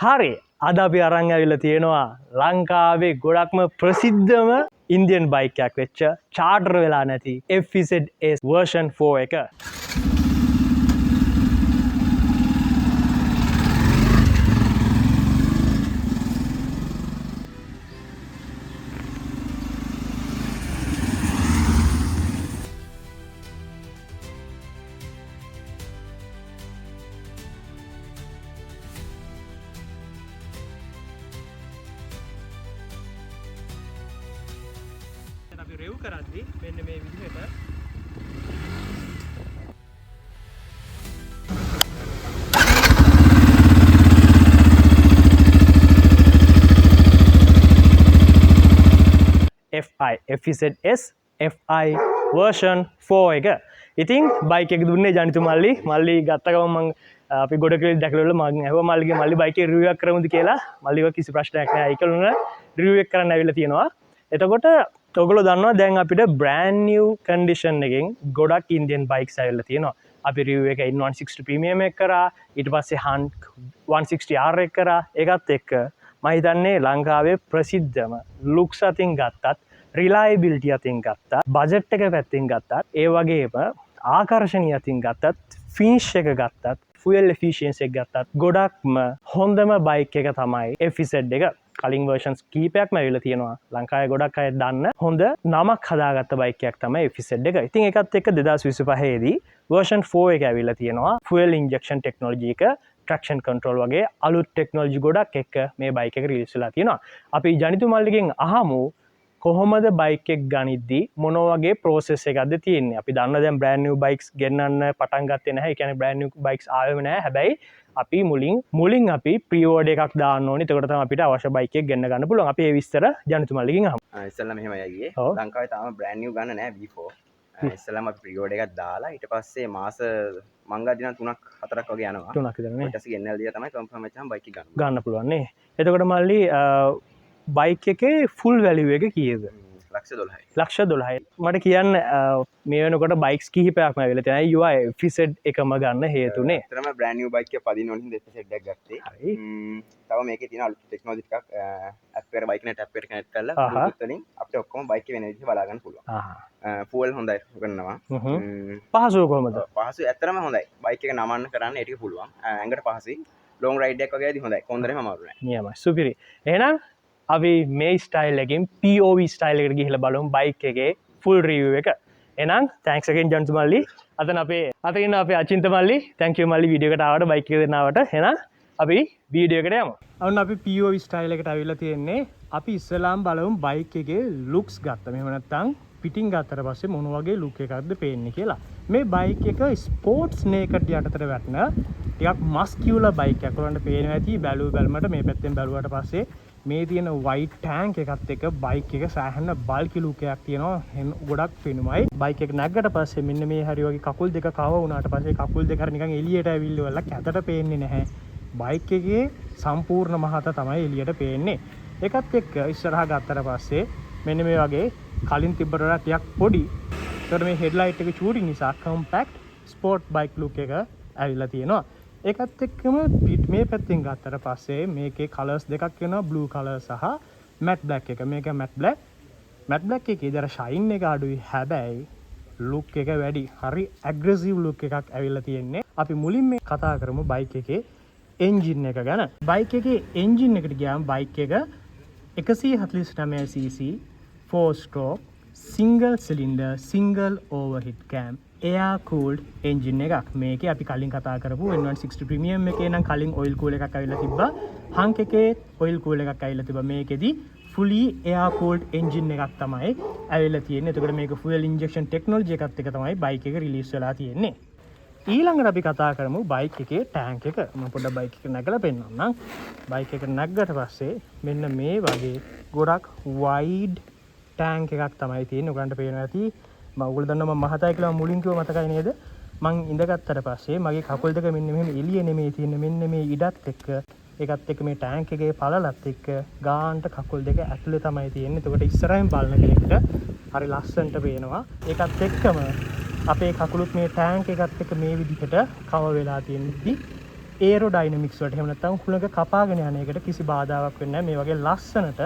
හරි අද අපි අරන් ඇවිල්ලා තියෙනවා ලංකාවේ ගොඩක්ම ප්‍රසිද්ධම ඉන්දියන් බයික් එකක් වෙච්ච චාර්ටර් වෙලා නැති FZS version 4 එක. අපි රෙව් කරද්දි මෙන්න මේ විදිහට FZS FI version 4 එක. ඉතින් බයික් එක දුන්නේ ජනිතු මල්ලි ගත්ත ගමන් මම අපි ගොඩ කියලා දැකලා මම ඇහුවා මල්ලිගේ මල්ලි බයික් එක රිවිව් එකක් කරමුද කියලා. මල්ලිව කිසි ප්‍රශ්නයක් නැහැ. ඒක උන රිවිව් එක කරන්න ඇවිල්ලා තියෙනවා. එතකොට ඔයගොල්ලෝ දන්නවා දැන් අපිට brand new condition එකෙන් ගොඩක් Indian bikes ඇවිල්ලා තියෙනවා. අපි රිවිව් එක 160 premium එක කරා, ඊට පස්සේ Hunt 160R එක කරා. ඒකත් එක්ක මම හිතන්නේ ලංකාවේ ප්‍රසිද්ධම looks අතින් ගත්තත්, reliability අතින් ගත්තත්, budget එක පැත්තෙන් ගත්තත්, ඒ වගේම ආකර්ෂණීය අතින් ගත්තත්, finish එක ගත්තත්, fuel efficiency එක ගත්තත් ගොඩක්ම හොඳම බයික් එක තමයි FZ එක. කලින් versions කීපයක්ම ඇවිල්ලා තියෙනවා. ලංකාවේ ගොඩක් අය දන්න හොඳ නමක් හදාගත්ත බයික් එකක් තමයි FZ එක. ඉතින් ඒකත් එක්ක 2025 දී version 4 එක ඇවිල්ලා තියෙනවා. fuel injection technology එක, traction control වගේ අලුත් technology ගොඩක් එක්ක මේ බයික් එක රිලීස් වෙලා තියෙනවා. අපි ජනිතු මල්ලිගෙන් අහමු කොහොමද බයික් එක ගනිද්දී මොන වගේ process එකක්ද තියෙන්නේ. අපි දන්න දැන් brand new bikes ගෙන්නන්න පටන් ගත්තේ නැහැ. ඒ කියන්නේ brand new bikes ආවෙම නැහැ. හැබැයි අපි මුලින් අපි pre-order එකක් දාන්න ඕනේ. එතකොට තමයි අපිට අවශ්‍ය බයික් එක ගෙන්න ගන්න පුළුවන්. අපි ඒ විස්තර ජනිතු මල්ලිගෙන් අහමු. ඉස්සෙල්ලා මෙහෙමයි අයියේ. ලංකාවේ තාම brand new ගන්න නැහැ V4. ඉස්සෙල්ලාම අපි pre-order එකක් දාලා ඊට පස්සේ මාස මංගල දින 3ක් 4ක් වගේ යනවා. 3ක් විතර නේ. ඊට පස්සේ ගෙන්නලා දීලා තමයි confirm වෙච්චාම බයික් එක ගන්න පුළුවන් නේ. එතකොට මල්ලි බයික් එකේ full value එක කීයද? ලක්ෂ 12යි. මට කියන්න මේ වෙනකොට බයික්ස් කිහිපයක්ම ඇවිල්ලා තියෙනවා. FZ එකම ගන්න හේතුනේ. ඇත්තටම brand new bike එක පදින්න ඕනේ හින්දා FZ එකක් ගත්තේ. හරි. තව මේකේ තියෙන අලුත් ටෙක්නොලොජි ටිකක් app එකට bike එකට app එකට connect කරලා Bluetooth වලින් අපිට ඔක්කොම bike එක වෙන විදිහට බලා ගන්න පුළුවන්. fuel හොඳයි කරනවා. පහසුව කොහමද? පහසු ඇත්තටම හොඳයි. bike එක නමන්න කරන්න ඒ ටික පුළුවන්. ඇඟට පහසුයි. long ride එකක් වගේදී හොඳයි. කොන්දරේම අමාරු නෑ. නියමයි. සුපිරි. එහෙනම් අපි මේ ස්ටයිල් එකෙන් POV ස්ටයිල් එකට ගිහිල්ලා බලමු බයික් එකේ full review එක. එහෙනම් thanks again ජන්තු මල්ලි. අතන අපේ අචින්ත මල්ලි. thank you මල්ලි වීඩියෝ එකට ආවට බයික් එක දෙන්න ආවට. එහෙනම් අපි වීඩියෝ එකට යමු. අන්න අපි POV ස්ටයිල් එකට අවිල්ලා තියෙන්නේ. අපි ඉස්සලාම් බලමු බයික් එකේ looks ගත්තා. මෙහෙම නැත්තම් පිටින් ගත්තට පස්සේ මොන වගේ look එකක්ද පේන්නේ කියලා. මේ බයික් එක ස්පෝර්ට්ස් නේකඩ් යටතට වැටෙන ටිකක් මස්කියුලර් බයික් එකක්. ඔයාලන්ට පේනවා ඇති බැලුවට මේ පැත්තෙන් බැලුවට පස්සේ මේ තියෙන white tank එකත් එක්ක බයික් එක සෑහෙන බල්කි ලුක් එකක් තියෙනවා. ගොඩක් පෙනුමයි. බයික් එක නැග්ගට පස්සේ මෙන්න මේ හරි වගේ කකුල් දෙක කව වුණාට පස්සේ කකුල් දෙක හරි නිකන් එළියට ඇවිල්ලා කැතට පේන්නේ නැහැ. බයික් එකේ සම්පූර්ණ මහත තමයි එළියට පේන්නේ. ඒකත් එක්ක ඉස්සරහා ගත්තට පස්සේ මෙන්න මේ වගේ කලින් තිබ්බට වඩා ටිකක් පොඩි. ඒකට මේ හෙඩ්ලයිට් එක චූටි නිසා compact sport bike look එක ඇවිල්ලා තියෙනවා. ඒකත් එක්කම මේ පැත්තෙන් ගත්තට පස්සේ මේකේ කලර්ස් දෙකක් වෙනවා, blue color සහ matte black එක. මේක matte black එකේ දර shine එක අඩුයි. හැබැයි look එක වැඩි. හරි aggressive look එකක් ඇවිල්ලා තියෙන්නේ. අපි මුලින් මේ කතා කරමු බයික් එකේ engine එක ගැන. බයික් එකේ engine එකට ගියාම බයික් එක 149cc 4 stroke single cylinder single overhead cam air cooled engine එකක්. මේකේ අපි කලින් කතා කරපු N160 premium එකේ නම් කලින් oil cool එකක් ඇවිල්ලා තිබ්බා. Hunk එකේ oil cool එකක් ඇවිල්ලා තිබ්බා. මේකෙදි fully air cooled engine එකක් තමයි ඇවිල්ලා තියෙන්නේ. එතකොට මේක fuel injection technology එකත් එක තමයි බයික් එක රිලීස් වෙලා තියෙන්නේ. ඊළඟට අපි කතා කරමු බයික් එකේ ටැංක් එක. මම පොඩ්ඩක් බයික් එක නැගලා පෙන්නන්නම්. බයික් එක නැග්ගට පස්සේ මෙන්න මේ වගේ ගොඩක් wide ටැංක් එකක් තමයි තියෙන්නේ. ඔයගලන්ට පේනවා ඇති. ඔයගොල්ලෝ දන්නවා මම මහතයි කියලා මුලින් කිව්ව මතකයි නේද? මං ඉඳගත්තට පස්සේ මගේ කකුල් දෙක මෙන්න මෙහෙම එළිය නෙමෙයි තියෙන්නේ. මෙන්න මේ ඉඩත් එක්ක ඒකත් එක්ක මේ ටැංක් එකේ පළලත් එක්ක ගාන්ට කකුල් දෙක ඇතුලේ තමයි තියෙන්නේ. එතකොට ඉස්සරහින් බලන කෙනෙක්ට හරි ලස්සනට පේනවා. ඒකත් එක්කම අපේ කකුලුත් මේ ටැංක් එකත් එක්ක මේ විදිහට කව වෙලා තියෙද්දි ඒරෝඩයිනමික්ස් වලට එහෙම නැත්නම් හුළඟ කපාගෙන යන එකට කිසි බාධාවක් වෙන්නේ නැහැ. මේ වගේ ලස්සනට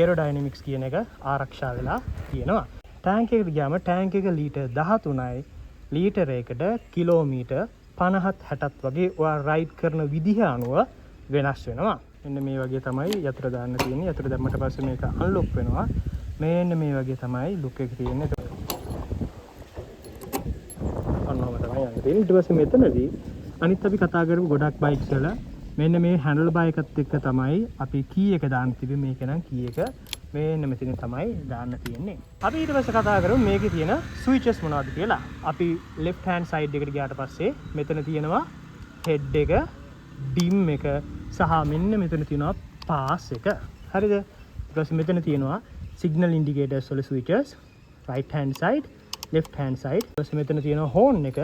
ඒරෝඩයිනමික්ස් කියන එක ආරක්ෂා වෙලා තියෙනවා. ටැංක් එකට ගියාම ටැංක් එක ලීටර් 13යි. ලීටර් එකකට කිලෝමීටර් 50ත් 60ත් වගේ ඔයා රයිඩ් කරන විදිහ අනුව වෙනස් වෙනවා. මෙන්න මේ වගේ තමයි යතුර දාන්න තියෙන්නේ. යතුර දැම්මට පස්සේ මේක අන්ලොක් වෙනවා. මෙන්න මේ වගේ තමයි ලුක් එක තියෙන්නේ. අන්නම තමයි යන්නේ. ඊට පස්සේ මෙතනදී අනිත් අපි කතා කරපු ගොඩක් බයික්ස් වල මෙන්න මේ හැන්ඩල් බාර් එකත් එක්ක තමයි අපි කී එක දාන්න තිබෙන්නේ. මේක නම් කී එක මෙන්න මෙතන තමයි දාන්න තියෙන්නේ. අපි ඊට පස්සේ කතා කරමු මේකේ තියෙන ස්විචස් මොනවද කියලා. අපි left hand side එකට ගියාට පස්සේ මෙතන තියෙනවා head එක, dim එක සහ මෙන්න මෙතන තියෙනවා pass එක. හරිද? ඊට පස්සේ මෙතන තියෙනවා signal indicators වල switches, right hand side, left hand side. ඊට පස්සේ මෙතන තියෙනවා horn එක.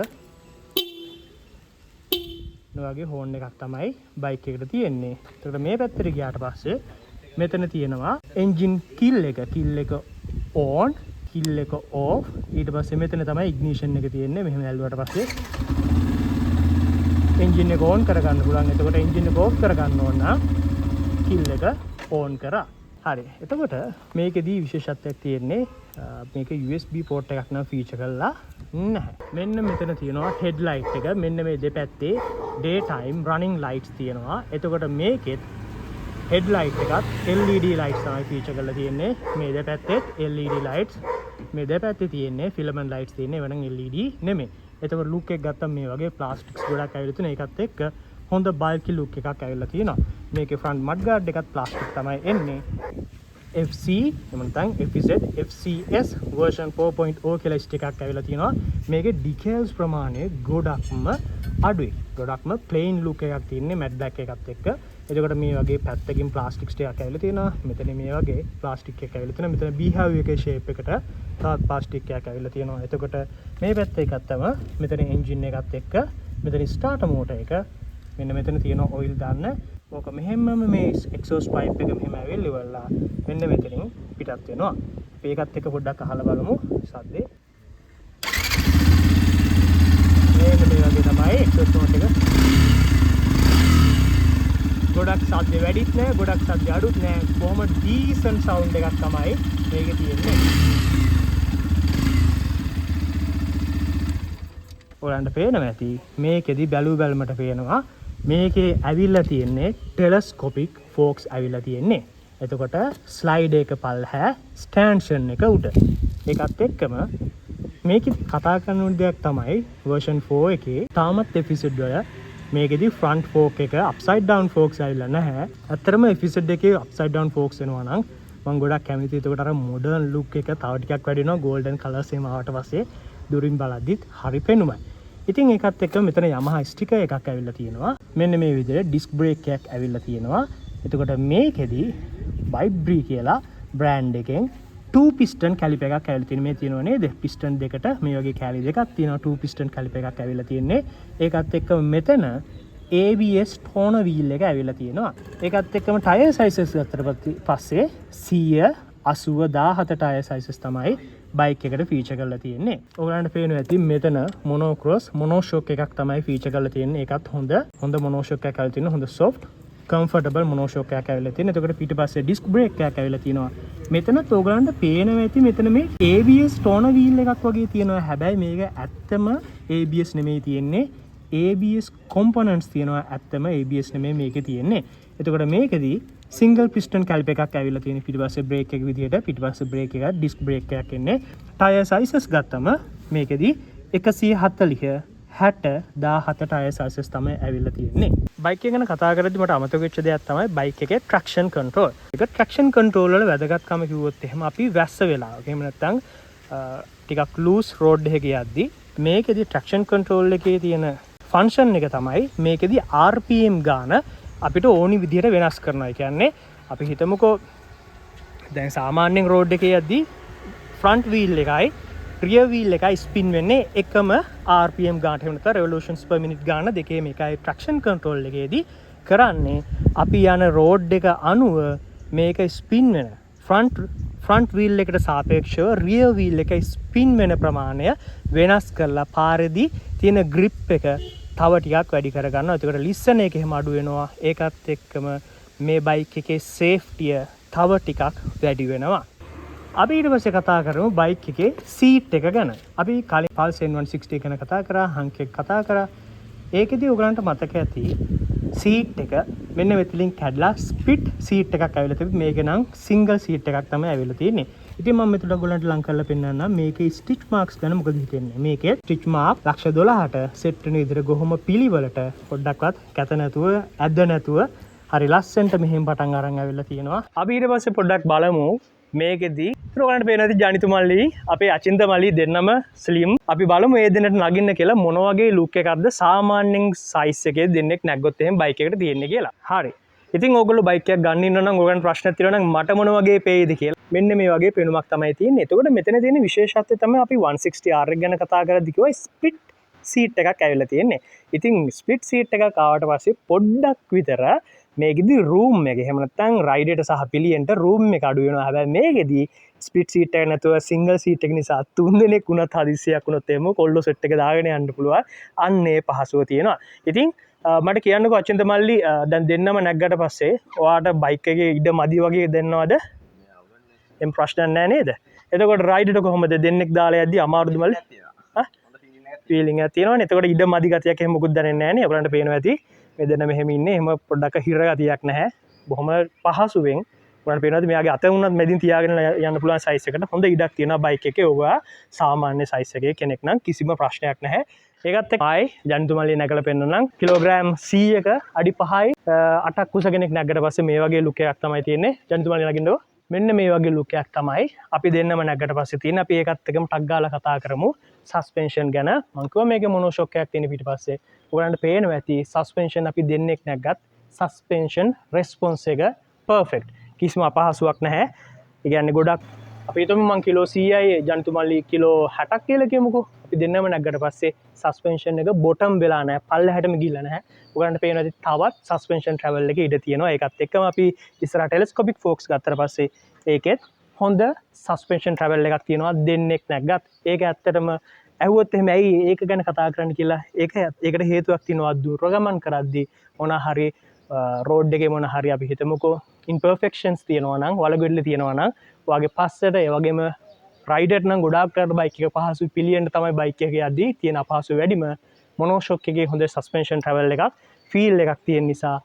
වගේ හෝන් එකක් තමයි බයික් එකට තියෙන්නේ. එතකොට මේ පැත්තට ගියාට පස්සේ මෙතන තියෙනවා එන්ජින් කිල් එක on, කිල් එක off. ඊට පස්සේ මෙතන තමයි ඉග්නිෂන් එක තියෙන්නේ. මෙහෙම ඇල්ලුවට පස්සේ එන්ජින් එක on කරගන්න පුළුවන්. එතකොට එන්ජින් එක off කරගන්න ඕන නම් කිල් එක on කරා. හරි. එතකොට මේකෙදී විශේෂත්වයක් තියෙන්නේ මේක USB port එකක් නම් ෆීචර් කරලා නැහැ. මෙන්න මෙතන තියෙනවා headlight එක. මෙන්න මේ දෙපැත්තේ daytime running lights තියෙනවා. එතකොට මේකෙත් headlight එකත් LED lights තමයි ෆීචර් කරලා තියෙන්නේ. මේ දෙපැත්තෙත් LED lights. මේ දෙපැත්තේ තියෙන්නේ filament lights තියෙන්නේ. වෙනම LED නෙමෙයි. එතකොට look එක ගත්තම මේ වගේ plastics ගොඩක් ඇවිල්ලා තියෙනවා. ඒකත් එක්ක හොඳ bulky look එකක් ඇවිල්ලා තියෙනවා. මේකේ front mud guard එකත් plastic තමයි එන්නේ. FC එහෙම නැත්නම් FZ FCS version 4.0 කියලා ස්ටික් එකක් ඇවිල්ලා තියෙනවා. මේකේ decals ප්‍රමාණය ගොඩක්ම අඩුයි. ගොඩක්ම plain look එකක් තියෙන්නේ matte black එකත් එක්ක. එතකොට මේ වගේ පැත්තකින් plastic stick එකක් ඇවිල්ලා තියෙනවා. මෙතන මේ වගේ plastic එකක් ඇවිල්ලා තියෙනවා. මෙතන beehive එකේ shape එකට තවත් plastic එකක් ඇවිල්ලා තියෙනවා. එතකොට මේ පැත්තේ එකත්තම මෙතන engine එකත් එක්ක මෙතන starter motor එක මෙන්න මෙතන තියෙන oil දාන්න. ඕක මෙහෙමම මේ exhaust pipe එක මෙහෙම ඇවිල්ලා ඉවරලා මෙන්න මෙතනින් පිටත් වෙනවා. අපි ඒකත් එක්ක පොඩ්ඩක් අහලා බලමු සද්දේ. මේ වගේ තමයි exhaust motor එක. ගොඩක් සද්ද වැඩිත් නෑ, ගොඩක් සද්ද අඩුත් නෑ. කොහොම decent sound එකක් තමයි මේකේ තියෙන්නේ. ඔයාලන්ට පේනවා ඇති මේකෙදි බැලුමට පේනවා මේකේ ඇවිල්ලා තියෙන්නේ ටෙලස්කොපික් ෆෝක්ස් ඇවිල්ලා තියෙන්නේ. එතකොට ස්ලයිඩ් එක පල්හැ ස්ටෑන්ෂන් එක උඩ. ඒකත් එක්කම මේකේ කතා කරන දෙයක් තමයි version 4 එකේ තාමත් එපිසෝඩ් වල මේකෙදි front fork එක upside down forks ඇවිල්ලා නැහැ. ඇත්තටම එපිසෝඩ් එකේ upside down forks එනවා නම් මම ගොඩක් කැමතියි. එතකොට අර modern look එක තව ටිකක් වැඩි වෙනවා. golden colors එහෙම ආවට පස්සේ දුරින් බලද්දිත් හරි පෙනුමයි. ඉතින් ඒකත් එක්ක මෙතන Yamaha ස්ටිකර් එකක් ඇවිල්ලා තියෙනවා. මෙන්න මේ විදිහට ඩිස්ක් බ්‍රේක් එකක් ඇවිල්ලා තියෙනවා. එතකොට මේකෙදි Vibri කියලා බ්‍රෑන්ඩ් එකෙන් 2 piston caliper එකක් ඇවිල්ලා තියෙනවා. මේ තියෙනව නේද? piston දෙකට මේ වගේ කැලි දෙකක් තියෙනවා. 2 piston caliper එකක් ඇවිල්ලා තියෙන්නේ. ඒකත් එක්ක මෙතන ABS toner wheel එක ඇවිල්ලා තියෙනවා. ඒකත් එක්කම tire sizes ගත්තට පස්සේ 180 17 tire sizes තමයි බයික් එකට ෆීචර් කරලා තියෙන්නේ. ඔයගලන්ට පේනවා ඇති මෙතන මොනෝක්‍රොස් මොනෝෂොක් එකක් තමයි ෆීචර් කරලා තියෙන්නේ. ඒකත් හොඳ මොනෝෂොක් එකක් ඇවිල්ලා තියෙනවා. හොඳ soft comfortable මොනෝෂොක් එකක් ඇවිල්ලා තියෙනවා. එතකොට පිටිපස්සේ ඩිස්ක් බ්‍රේක් එකක් ඇවිල්ලා තියෙනවා. මෙතනත් ඔයගලන්ට පේනවා ඇති මෙතන මේ ABS toner wheel එකක් වගේ තියෙනවා. හැබැයි මේක ඇත්තම ABS නෙමෙයි තියෙන්නේ. ABS components තියෙනවා. ඇත්තම ABS නෙමෙයි මේකේ තියෙන්නේ. එතකොට මේකෙදී single piston caliper එකක් ඇවිල්ලා තියෙන පිටිපස්සේ brake එක විදිහට පිටිපස්සේ brake එකක් disc brake එකක් එන්නේ. tire sizes ගත්තම මේකෙදී 140 60 17 tire sizes තමයි ඇවිල්ලා තියෙන්නේ. බයික් එක ගැන කතා කරද්දි මට අමතක වෙච්ච දෙයක් තමයි බයික් එකේ traction control. ඒක traction control වල වැදගත්කම කිව්වොත් එහෙම අපි වැස්ස වෙලාවක එහෙම නැත්නම් ටිකක් loose road එකක යද්දි මේකෙදී traction control එකේ තියෙන function එක තමයි මේකෙදී RPM ගාන අපිට ඕනි විදිහට වෙනස් කරනවා. කියන්නේ අපි හිතමුකෝ දැන් සාමාන්‍යයෙන් රෝඩ් එකේ යද්දී ෆ්‍රන්ට් වීල් එකයි රියර් වීල් එකයි ස්පින් වෙන්නේ එකම RPM ගානට. එහෙම නැත්නම් revolutions per minute ගාන දෙකේම එකයි. traction control එකේදී කරන්නේ අපි යන රෝඩ් එක අනුව මේක ස්පින් වෙන ෆ්‍රන්ට් වීල් එකට සාපේක්ෂව රියර් වීල් එකේ ස්පින් වෙන ප්‍රමාණය වෙනස් කරලා පාරේදී තියෙන grip එක තව ටිකක් වැඩි කරගන්න. එතකොට ලිස්සන එක එහෙම අඩු වෙනවා. ඒකත් එක්කම මේ බයික් එකේ සේෆ්ටිය තව ටිකක් වැඩි වෙනවා. අපි ඊට පස්සේ කතා කරමු බයික් එකේ සීට් එක ගැන. අපි කලින් Pulse N160 ගැන කතා කරා, හංක් එක කතා කරා. ඒකෙදී ඔයගලන්ට මතක ඇති සීට් එක මෙන්න මෙතනින් කැඩලා ස්ප්ලිට් සීට් එකක් ඇවිල්ලා තිබි. මේක නම් සිංගල් සීට් එකක් තමයි ඇවිල්ලා තියෙන්නේ. ඉතින් මම මෙතන ඔයගලන්ට ලං කරලා පෙන්නන්නම් මේකේ ස්ටිච් මාක්ස් ගැන මොකද හිතෙන්නේ. මේකේ ස්ටිච් මාක් 12,000ට සෙට් වෙන විදිහට ගොහම පිළිවෙලට පොඩ්ඩක්වත් කැත නැතුව ඇද්ද නැතුව හරි ලස්සනට මෙහෙම පටන් අරන් ඇවිල්ලා තියෙනවා. අපි ඊට පස්සේ පොඩ්ඩක් බලමු මේකෙදී ඔයගලන්ට පේන ඇති ජනිතු මල්ලි අපේ අචින්ත මල්ලි දෙන්නම ස්ලිම්. අපි බලමු මේ දෙන්නට නගින්න කියලා මොන වගේ ලුක් එකක්ද සාමාන්‍යයෙන් සයිස් එකේ දෙන්නෙක් නැග්ගොත් එහෙම බයික් එකට තියෙන්නේ කියලා. හරි. ඉතින් ඕගොල්ලෝ බයික් එකක් ගන්න ඉන්න නම් ඔයගලන්ට ප්‍රශ්න තියෙනවා නම් මට මොන වගේ පේයිද කියලා. මෙන්න මේ වගේ පෙනුමක් තමයි තියෙන්නේ. එතකොට මෙතන තියෙන විශේෂත්වය තමයි අපි 160R එක ගැන කතා කරද්දි කිව්වා ස්ප්ලිට් සීට් එකක් ඇවිල්ලා තියෙන්නේ. ඉතින් ස්ප්ලිට් සීට් එකක් ආවට පස්සේ පොඩ්ඩක් විතර මේකෙදි රූම් එක එහෙම නැත්නම් රයිඩර්ට සහ පිලියන්ට රූම් එක අඩු වෙනවා. හැබැයි මේකෙදි ස්ප්ලිට් සීට් එක නැතුව සිංගල් සීට් එක නිසා තුන් දෙනෙක් වුණත් හදිස්සියක් වුණොත් එමු කොල්ලෝ සෙට් එක දාගෙන යන්න පුළුවන්. අන්න ඒ පහසුව තියෙනවා. ඉතින් මට කියන්නකෝ අචින්ත මල්ලි දැන් දෙන්නම නැග්ගට පස්සේ ඔයාට බයික් එකේ ඉඩ මදි වගේ දෙන්නවද? එම් ප්‍රශ්න නැහැ නේද? එතකොට රයිඩර්ට කොහොමද දෙන්නෙක් දාලා යද්දි අමාරුද මල්ලි? ෆීලිං එකක් තියෙනවනේ. එතකොට ඉඩ මදි ගතියක් එහෙම මොකුත් දැනෙන්නේ නැහැ නේ. ඔයාලන්ට පේනවා ඇති. මේ දෙන්න මෙහෙම ඉන්නේ. එහෙම පොඩ්ඩක් හිර ගතියක් නැහැ. බොහොම පහසුවෙන් ඔයාලට පේනවාද මෙයාගේ අත උනත් මැදින් තියාගෙන යන්න පුළුවන් සයිස් එකට හොඳ ඉඩක් තියෙනවා බයික් එකේ. ඔයා සාමාන්‍ය සයිස් එකේ කෙනෙක් නම් කිසිම ප්‍රශ්නයක් නැහැ. ඒකත් එක්ක ආයි ජනිතුමල්ලි නැගලා පෙන්නනම් කිලෝග්‍රෑම් 100ක අඩි 5යි 8ක් කුස කෙනෙක් නැග්ගට පස්සේ මේ වගේ ලුක් එකක් තමයි තියෙන්නේ. ජනිතුමල්ලි නගින්නකෝ. මෙන්න මේ වගේ ලුක් එකක් තමයි අපි දෙන්නම නැග්ගට පස්සේ තියෙන. අපි ඒකත් එක්කම ටක් ගාලා කතා කරමු සස්පෙන්ෂන් ගැන. මම කිව්වා මේකේ මොනෝ ෂොක් එකක් තියෙන පිටිපස්සේ. ඔයගලන්ට පේනවා ඇති සස්පෙන්ෂන් අපි දෙන්නෙක් නැග්ගත් සස්පෙන්ෂන් රෙස්පොන්ස් එක පර්ෆෙක්ට්. කිසිම අපහසුයක් නැහැ. ඒ කියන්නේ ගොඩක් අපි හිතමු මං කිලෝ 100යි ජනිතුමල්ලි කිලෝ 60ක් කියලා කියමුකෝ. අපි දෙන්නම නැග්ගට පස්සේ සස්පෙන්ෂන් එක බොටම් වෙලා නැහැ. පල්ලෙහාටම ගිහිල්ලා නැහැ. ඔයගලන්ට පේනවා ඇති තවත් සස්පෙන්ෂන් ට්‍රැවල් එකේ ඉඩ තියෙනවා. ඒකත් එක්කම අපි ඉස්සරහ ටෙලස්කෝපික් ෆෝක්ස් ගත්තට පස්සේ ඒකෙත් හොඳ සස්පෙන්ෂන් ට්‍රැවල් එකක් තියෙනවා දෙන්නෙක් නැග්ගත්. ඒක ඇත්තටම ඇහුවොත් එහෙම ඇයි ඒක ගැන කතා කරන්න කියලා ඒකට හේතුවක් තියෙනවා. දුර ගමන් කරද්දී මොන හරි රෝඩ් එකේ මොන හරි අපි හිතමුකෝ ඉම්පර්ෆෙක්ෂන්ස් තියෙනවා නම් වලගොඩල තියෙනවා නම් ඔයාගේ පස්සට ඒ වගේම රයිඩර්ට නම් ගොඩාක් කරලා බයික් එක පහසු පිලියන්ට තමයි බයික් එක යද්දී තියෙන අපහසු වැඩිම මොනෝ ෂොක් එකේ හොඳ සස්පෙන්ෂන් ට්‍රැවල් එකක් ෆීල් එකක් තියෙන නිසා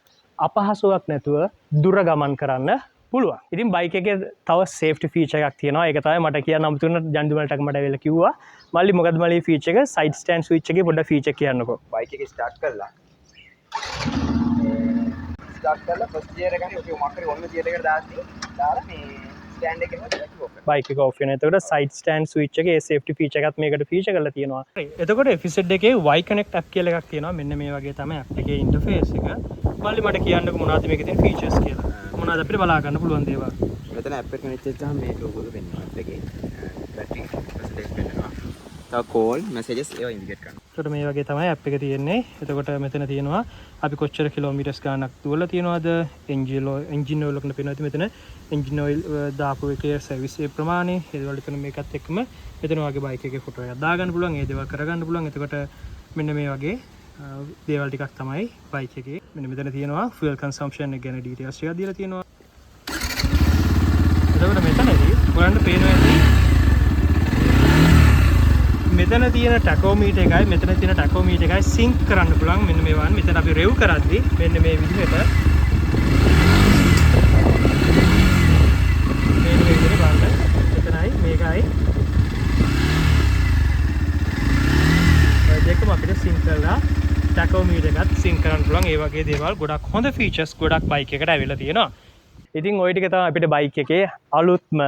අපහසුයක් නැතුව දුර ගමන් කරන්න පුළුවන්. ඉතින් බයික් එකේ තව සේෆ්ටි ෆීචර් එකක් තියෙනවා. ඒක තමයි මට කියන්න අමුතුන ජන්දුමලට මට වෙලා කිව්වා. මල්ලි මොකද්ද මල්ලි ෆීචර් එක? සයිඩ් ස්ටෑන්ඩ් ස්විච් එකේ පොඩ්ඩක් ෆීචර් කියන්නකෝ. බයික් එක ස්ටාර්ට් කරලා ෆස්ට් ගියර් එක ගන්න ඔක මොකක් හරි ඔන්න ගියර් එකට දාලා මේ ස්ටෑන්ඩ් එකේ බයික් එක ඔෆ් වෙනවා. එතකොට සයිඩ් ස්ටෑන්ඩ් ස්විච් එකේ සේෆ්ටි ෆීචර් එකත් මේකට ෆීචර් කරලා තියෙනවා. එතකොට FZ එකේ Y Connect app කියලා එකක් තියෙනවා. මෙන්න මේ වගේ තමයි app එකේ ඉන්ටර්ෆේස් එක. මල්ලි මට කියන්නකෝ මොනවද මේකේ තියෙන ෆීචර්ස් කියලා. මොනවද අපිට බලා ගන්න පුළුවන් දේවල්. මෙතන app එක කනෙක්ට් වෙච්චාම මේ ලෝගෝ එක පෙන්වනවා app එකේ. බැටරි පර්සන්ටේජ් පෙන්වනවා. තව කෝල් මෙසේජස් ඒවා ඉන්ඩිකේට් කරනවා. එතකොට මේ වගේ තමයි app එක තියෙන්නේ. එතකොට මෙතන තියෙනවා අපි කොච්චර කිලෝමීටර්ස් ගානක් දුවලා තියෙනවද, එන්ජින් ඔයිල් එකකට පේනවා. මෙතන එන්ජින් ඔයිල් දාපු එකේ සර්විස් ඒ ප්‍රමාණය. ඒ දේවල් එතන මේකත් එක්කම මෙතන වගේ බයික් එකේ ෆොටෝ එකක් දාගන්න පුළුවන්. ඒ දේවල් කරගන්න පුළුවන්. එතකොට මෙන්න මේ වගේ දේවල් ටිකක් තමයි බයික් එකේ. මෙන්න මෙතන තියෙනවා fuel consumption එක ගැන ඩීටේල්ස් ටිකක් දීලා තියෙනවා. එතකොට මෙතනදී ඔයගලන්ට පේනවා ඇති මෙතන තියෙන ටැකෝමීටර් එකයි මෙතන තියෙන ටැකෝමීටර් එකයි සින්ක් කරන්න පුළුවන්. මෙන්න මේ වань මෙතන අපි රෙව් කරද්දි මෙන්න මේ විදිහට මේ විදිහට බලන්න මෙතනයි මේකයි දෙකම අපිට සින්ක් කරලා ටැකෝමීටර් එකත් සින්ක් කරන්න පුළුවන්. ඒ වගේ දේවල් ගොඩක් හොඳ ෆීචර්ස් ගොඩක් බයික් එකට ඇවිල්ලා තියෙනවා. ඉතින් ওই ටික තමයි අපිට බයික් එකේ අලුත්ම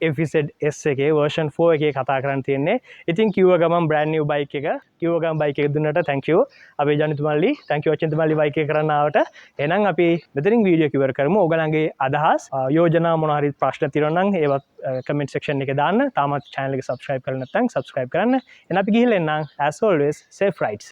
FZ S එකේ version 4 එකේ කතා කරන්න තියෙන්නේ. ඉතින් කිව්ව ගමන් brand new bike එක කිව්ව ගමන් bike එක දුන්නට thank you අපේ ජනිතුමල්ලි thank you අචින්තමල්ලි bike එක කරන්න ආවට. එහෙනම් අපි මෙතනින් වීඩියෝ එක ඉවර කරමු. ඔයගලගේ අදහස් යෝජනා මොන හරි ප්‍රශ්න තියෙනවා නම් ඒවත් comment section එකේ දාන්න. තාමත් channel එක subscribe කරලා නැත්නම් subscribe කරන්න. එහෙනම් අපි ගිහිල්ලා එන්නම් as always safe rides.